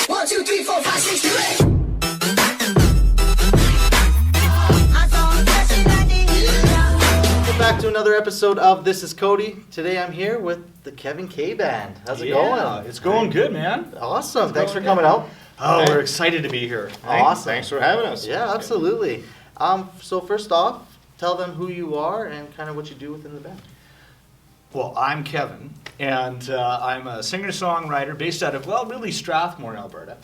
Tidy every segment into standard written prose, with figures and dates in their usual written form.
1, 2, 3, 4, 5, 6, 7. Welcome back to another episode of This is Cody. Today I'm here with the Kevin K Band. How's it going? It's going good, man. Awesome. Thanks for coming out. Oh, we're excited to be here. Awesome. Thanks for having us. Yeah, absolutely. So first off, tell them who you are and kind of what you do within the band. Well, I'm Kevin, and I'm a singer-songwriter based out of, really Strathmore, Alberta,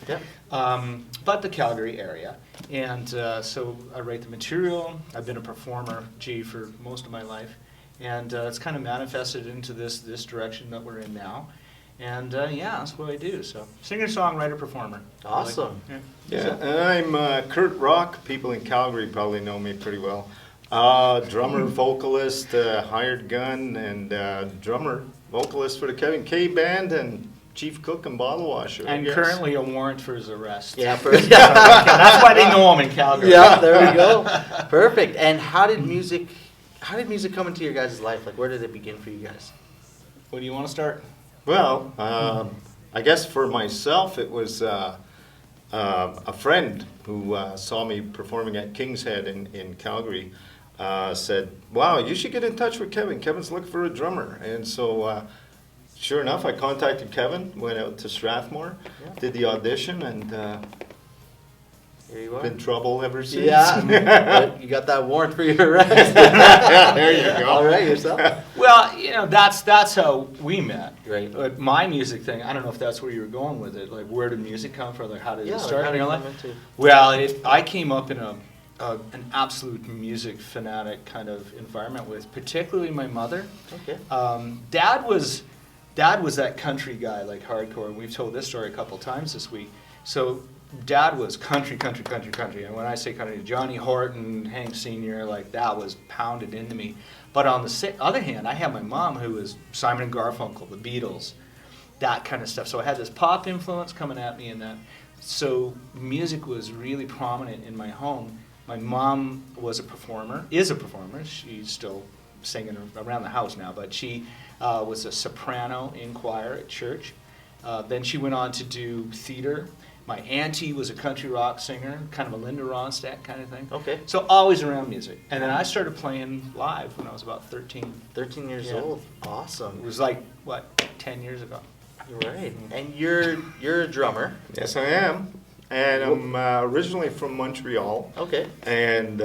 but the Calgary area. And so I write the material. I've been a performer, for most of my life. And it's kind of manifested into this direction that we're in now. And that's what I do. So singer-songwriter, performer. Awesome. Yeah, and I'm Kurt Rock. People in Calgary probably know me pretty well. Drummer, vocalist, hired gun, and drummer, vocalist for the Kevin K Band, and chief cook and bottle washer. And currently a warrant for his arrest. Yeah, that's why they know him in Calgary. Yeah, there we go. Perfect. And how did music come into your guys' life? Like, where did it begin for you guys? What do you want to start? Well, I guess for myself, it was a friend who saw me performing at King's Head in Calgary. Said, wow, you should get in touch with Kevin. Kevin's looking for a drummer. And so, sure enough, I contacted Kevin, went out to Strathmore, did the audition, and here you are. been in trouble ever since. Yeah, you got that warrant for your arrest. There you go. All right, yourself? Well, that's how we met. Right. Like my music thing, I don't know if that's where you were going with it. Like, where did music come from? Like, how did it Like, start how in did your you life? come into- Well, I came up in an absolute music fanatic kind of environment with particularly my mother. Okay. Dad was that country guy, like hardcore, and we've told this story a couple times this week. So Dad was country, and when I say country, Johnny Horton, Hank Sr., like that was pounded into me. But on the other hand, I had my mom who was Simon and Garfunkel, the Beatles, that kind of stuff. So I had this pop influence coming at me, and that. So music was really prominent in my home. My mom is a performer. She's still singing around the house now, but she was a soprano in choir at church. Then she went on to do theater. My auntie was a country rock singer, kind of a Linda Ronstadt kind of thing. Okay. So always around music. And then I started playing live when I was about 13. 13 years old. Awesome. It was like, 10 years ago. Right. And you're a drummer. Yes, I am. And I'm originally from Montreal. Okay. And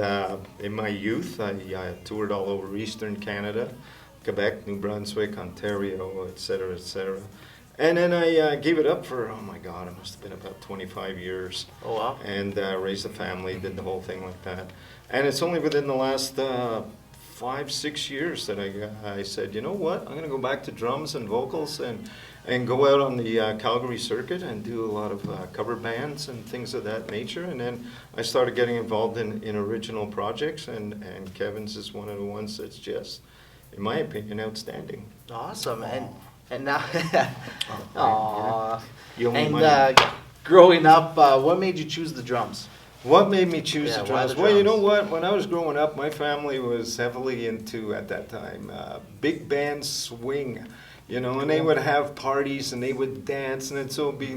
in my youth, I toured all over Eastern Canada, Quebec, New Brunswick, Ontario, et cetera, et cetera. And then I gave it up for, oh my God, it must have been about 25 years. Oh, wow. And raised a family, did the whole thing like that. And it's only within the last 5-6 years that I said, you know what, I'm going to go back to drums and vocals and go out on the Calgary circuit and do a lot of cover bands and things of that nature. And then I started getting involved in original projects, and Kevin's is one of the ones that's just, in my opinion, outstanding. Awesome. And now, You owe me and money. growing up, what made you choose the drums? What made me choose Yeah, the why drums? the Well, you drums? know what? When I was growing up, my family was heavily into, at that time, big band swing. And they would have parties and they would dance, and so it'd be,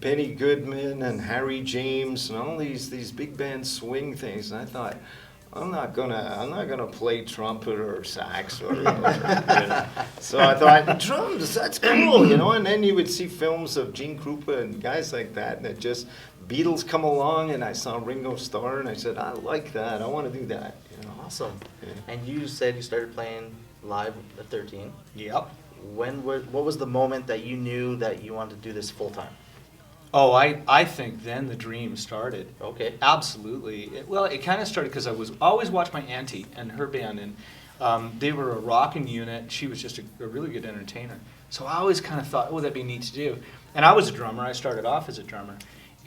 Benny Goodman and Harry James and all these big band swing things. And I thought, I'm not gonna play trumpet or sax or So I thought, drums, that's cool, And then you would see films of Gene Krupa and guys like that, and it just Beatles come along, and I saw Ringo Starr, and I said, I like that. I want to do that. Awesome. Yeah. And you said you started playing live at 13. Yep. What was the moment that you knew that you wanted to do this full time? Oh, I think then the dream started. Okay. Absolutely. It kind of started because I was always watched my auntie and her band, and they were a rocking unit. She was just a really good entertainer. So I always kind of thought, oh, that'd be neat to do. And I was a drummer. I started off as a drummer.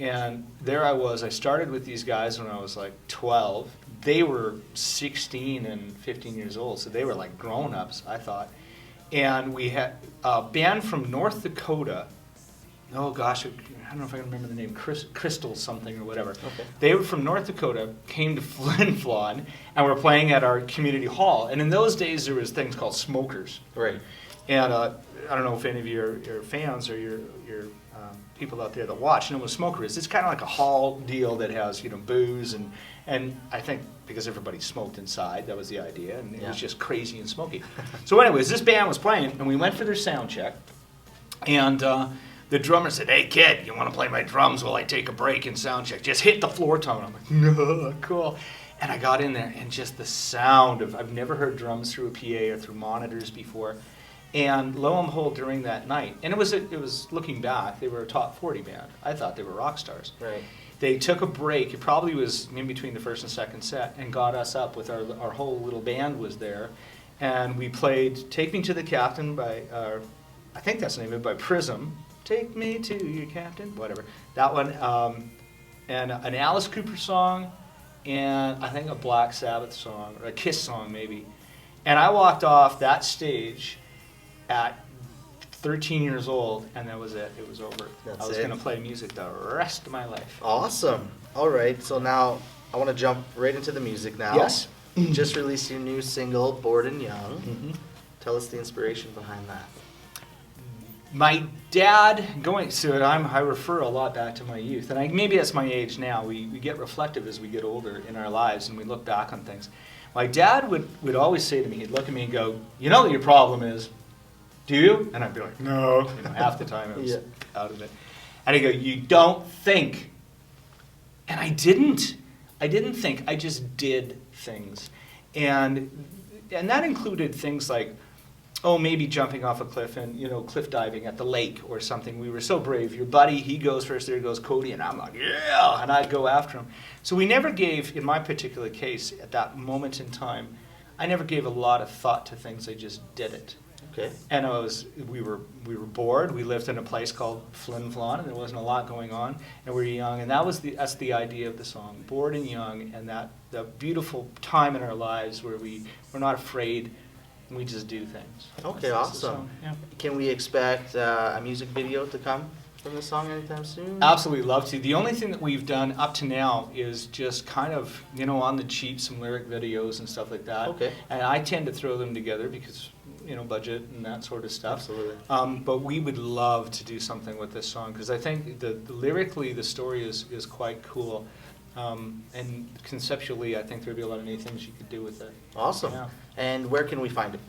And there I was. I started with these guys when I was like 12. They were 16 and 15 years old, so they were like grown-ups, I thought. And we had a band from North Dakota. Oh gosh, I don't know if I can remember the name, Crystal something or whatever. Okay. They were from North Dakota, came to Flin Flon, and were playing at our community hall. And in those days, there was things called smokers. Right. And I don't know if any of your fans or your people out there that watch know what a smoker is. It's kind of like a hall deal that has, you know, booze and I think because everybody smoked inside, that was the idea, and it was just crazy and smoky. So anyways, this band was playing, and we went for their sound check, and the drummer said, "Hey kid, you want to play my drums while I take a break in sound check? Just hit the floor tone." I'm like, "No, cool." And I got in there, and just the sound of, I've never heard drums through a PA or through monitors before. And lo and behold, during that night, and it was looking back, they were a top 40 band. I thought they were rock stars. Right. They took a break. It probably was in between the first and second set, and got us up with our whole little band was there, and we played "Take Me to the Captain" by I think that's the name of it, by Prism. Take me to your captain, whatever. That one, and an Alice Cooper song, and I think a Black Sabbath song or a Kiss song maybe. And I walked off that stage at 13 years old, and that was it. It was over. That's I was it. going to play music the rest of my life. Awesome. All right, so now I want to jump right into the music now. Yes. You just released your new single, Bored and Young. Mm-hmm. Tell us the inspiration behind that. My dad, I refer a lot back to my youth, and maybe that's my age now. We get reflective as we get older in our lives, and we look back on things. My dad would always say to me, he'd look at me and go, "You know what your problem is, do you?" And I'd be like, "No." You know, half the time I was out of it. And he'd go, "You don't think." And I didn't. I didn't think. I just did things. And that included things like, maybe jumping off a cliff and, cliff diving at the lake or something. We were so brave. Your buddy, he goes first, there goes Codi, and I'm like, yeah, and I'd go after him. So we never gave, in my particular case, at that moment in time, I never gave a lot of thought to things. I just did it. Okay. And we were bored. We lived in a place called Flin Flon, and there wasn't a lot going on, and we were young, and that's the idea of the song, bored and young, and that the beautiful time in our lives where we're not afraid. We just do things. Okay, awesome. Yeah. Can we expect a music video to come from the song anytime soon? Absolutely love to. The only thing that we've done up to now is just kind of, on the cheap, some lyric videos and stuff like that. Okay. And I tend to throw them together because, budget and that sort of stuff. Absolutely. But we would love to do something with this song because I think lyrically the story is quite cool. And conceptually, I think there'd be a lot of neat things you could do with it. Awesome. Yeah. And where can we find it?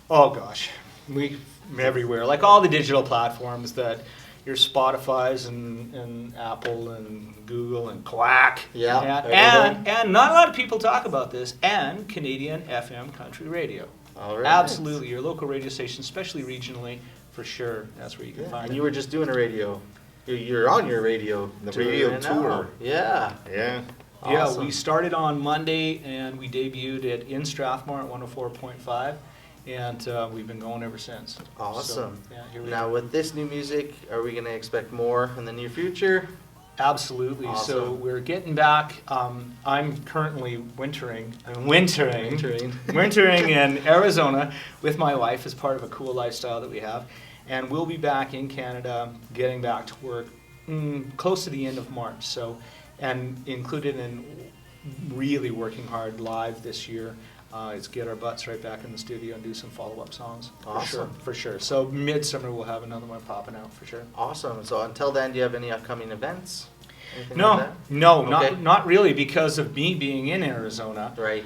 Oh gosh, we everywhere. Like all the digital platforms that your Spotify's and Apple and Google and Quack. Yeah. And not a lot of people talk about this. And Canadian FM Country Radio. All right. Absolutely, your local radio station, especially regionally, for sure. That's where you can find And it. you were just doing a radio. You're on your radio. The tour radio right tour. now. Yeah. Yeah. Yeah, Awesome. we started on Monday and we debuted it in Strathmore at 104.5, and we've been going ever since. Awesome. So, yeah, here we Now, are. with this new music, are we going to expect more in the near future? Absolutely. Awesome. So we're getting back. I'm currently wintering in Arizona with my wife as part of a cool lifestyle that we have, and we'll be back in Canada, getting back to work close to the end of March. So. And included in really working hard live this year is get our butts right back in the studio and do some follow-up songs. Awesome. For sure. So midsummer we'll have another one popping out for sure. Awesome. So until then, do you have any upcoming events? Anything No, like that? no, Okay. not really because of me being in Arizona. Right.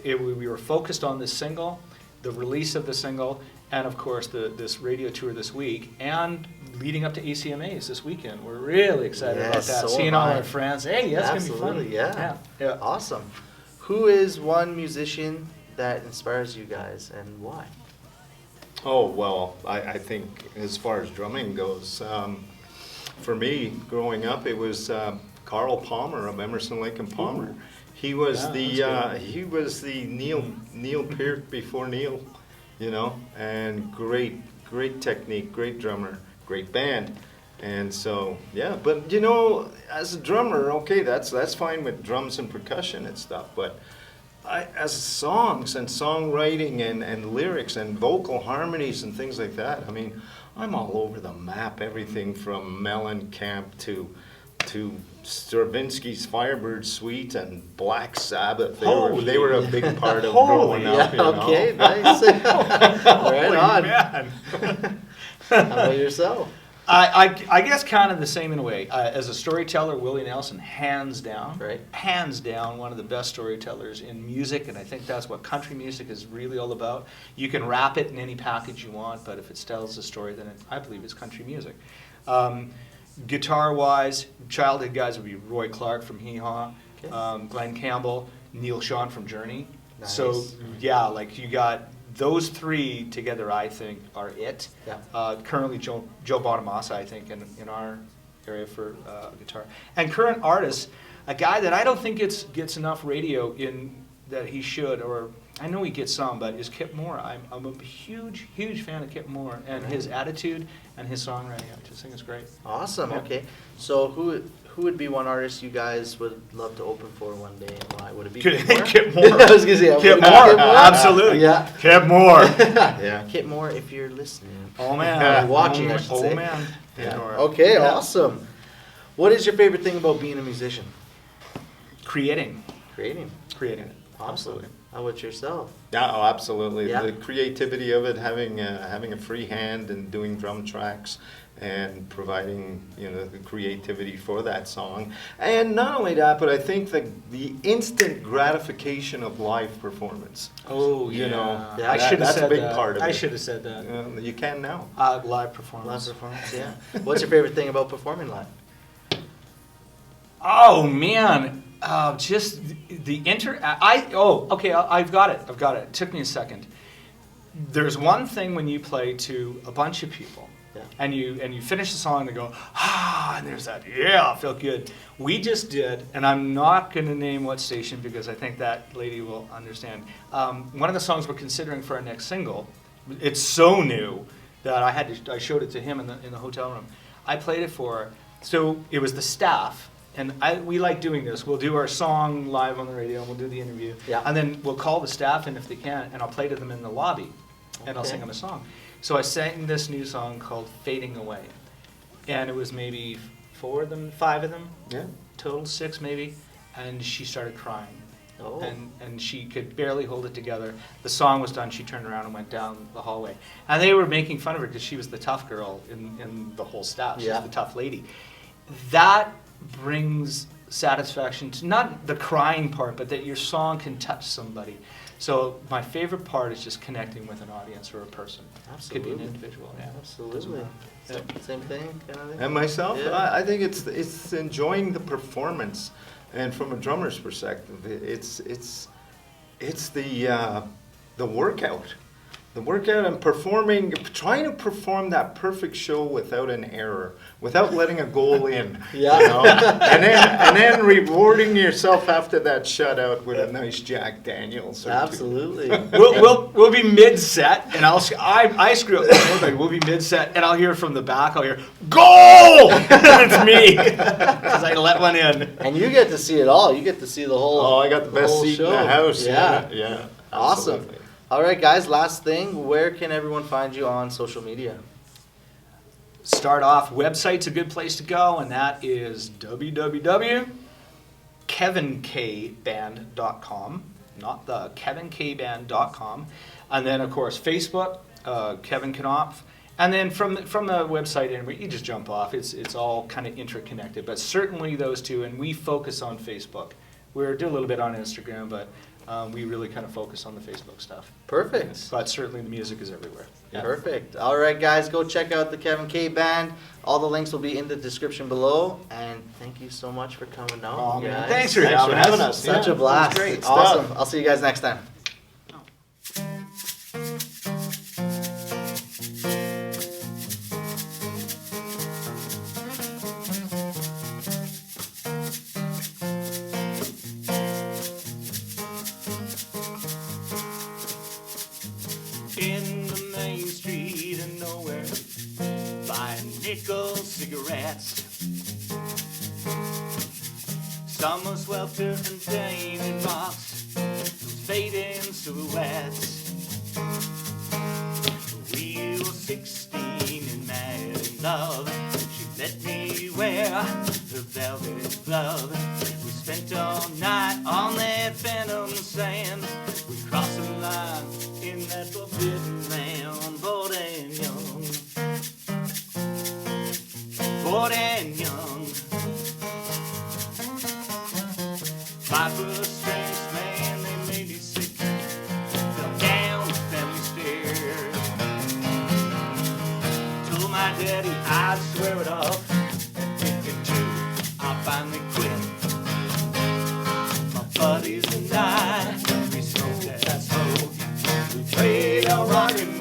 We were focused on this single, the release of the single, and of course this radio tour this week, and leading up to ACMAs this weekend. We're really excited about Yes, that. so Seeing am all I. our friends. Hey, that's going to be fun. Absolutely, yeah. Yeah. Awesome. Who is one musician that inspires you guys and why? Oh, well, I think as far as drumming goes, for me, growing up, it was Carl Palmer of Emerson, Lake and Palmer. He was Yeah, that's good. Neil Peart before Neil, and great technique, great drummer, great band. And so, yeah, but as a drummer, okay, that's fine with drums and percussion and stuff, but as songs and songwriting and lyrics and vocal harmonies and things like that, I mean, I'm all over the map, everything from Mellencamp to to Stravinsky's Firebird Suite and Black Sabbath. Holy- They were a big part of Holy- growing up. Yeah, You know? okay, nice. Right on. Man. How about yourself? I guess kind of the same in a way. As a storyteller, Willie Nelson, hands down, Right. hands down, one of the best storytellers in music, and I think that's what country music is really all about. You can wrap it in any package you want, but if it tells a story, then I believe it's country music. Guitar-wise, childhood guys would be Roy Clark from Hee Haw, Okay. Glenn Campbell, Neil Schon from Journey. Nice. So yeah, like you got those three together, I think, are it. Yeah. Currently, Joe Bonamassa, I think, in our area for guitar. And current artists, a guy that I don't think gets enough radio in that he should, or I know he gets some, but is Kip Moore. I'm a huge fan of Kip Moore and his attitude and his songwriting. I just think it's great. Awesome. Yeah. Okay. So who would be one artist you guys would love to open for one day, and why? Would it be Kip Kip Moore. I was gonna say Kip would it be Moore, Kip Moore? absolutely. Yeah. Kip Moore. Yeah. Kip Moore, if you're listening. Oh man, Watching, oh, I should oh say. man. Yeah. Or- Okay. Yeah. Awesome. What is your favorite thing about being a musician? Creating. Creating. Awesome. Absolutely. How about yourself? Yeah, oh, absolutely. Yeah. The creativity of it, having a free hand and doing drum tracks and providing, the creativity for that song. And not only that, but I think the instant gratification of live performance. Oh, You know, Yeah, I should have that's said a big that. part of I it. should have said that. You can now. Live Live performance. performance. Yeah. What's your favorite thing about performing live? Oh man, just the I've got it. It took me a second. There's one thing when you play to a bunch of people, Yeah. and you finish the song and they go and there's that I felt good. We just did, and I'm not going to name what station because I think that lady will understand. One of the songs we're considering for our next single. It's so new that I showed it to him in the hotel room. I played it for her. So it was the staff. And we like doing this. We'll do our song live on the radio, and we'll do the interview. Yeah. And then we'll call the staff in if they can, and I'll play to them in the lobby, and I'll Okay. sing them a song. So I sang this new song called Fading Away. And it was maybe 5 of them, Yeah. total 6 maybe. And she started crying. Oh. And she could barely hold it together. The song was done, she turned around and went down the hallway. And they were making fun of her because she was the tough girl in the whole staff. She Yeah. was the tough lady. That brings satisfaction to not the crying part, but that your song can touch somebody. So my favorite part is just connecting with an audience or a person. Absolutely. Could be an individual. Yeah. Absolutely. Yeah. Same thing, kind of thing. And myself, Yeah. I think it's enjoying the performance, and from a drummer's perspective, it's the workout. The workout and performing, trying to perform that perfect show without an error, without letting a goal in. Yeah. You know? and then rewarding yourself after that shutout with a nice Jack Daniels. Or two. Absolutely. We'll be mid set, and I screw up. Like, we'll be mid set, and I'll hear from the back. I'll hear goal. It's me because I let one in. And you get to see it all. You get to see the whole. Oh, I got the best whole seat show. in the house. Yeah. Yeah. Awesome. Absolutely. All right, guys. Last thing. Where can everyone find you on social media? Start off, website's a good place to go, and that is www.kevinkband.com, not the kevinkband.com. And then, of course, Facebook, Kevin Knopf. And then from the website, and you just jump off. It's all kind of interconnected, but certainly those two, and we focus on Facebook. We do a little bit on Instagram, but we really kind of focus on the Facebook stuff. Perfect. But certainly the music is everywhere. Yeah. Perfect. All right, guys, go check out the Kevin K Band. All the links will be in the description below. And thank you so much for coming out. Oh, man. guys. Thanks for Thanks for having having us. us. Such Yeah, a blast. it was great Awesome. stuff. I'll see you guys next time. In the main street of nowhere, buying nickel cigarettes. Summer swelter and David rocks, those fading silhouettes. We were 16 and mad in love. She let me wear her velvet glove. We spent all night on that phantom sand. We crossed the line in that forbidden land. Bold and young, bold and young. 5 foot strength, man, they made me sick. Fell down the family stairs. Told my daddy I'd swear it off. At 52, I finally quit. My buddies and I, we smoked that smoke. We played our rock and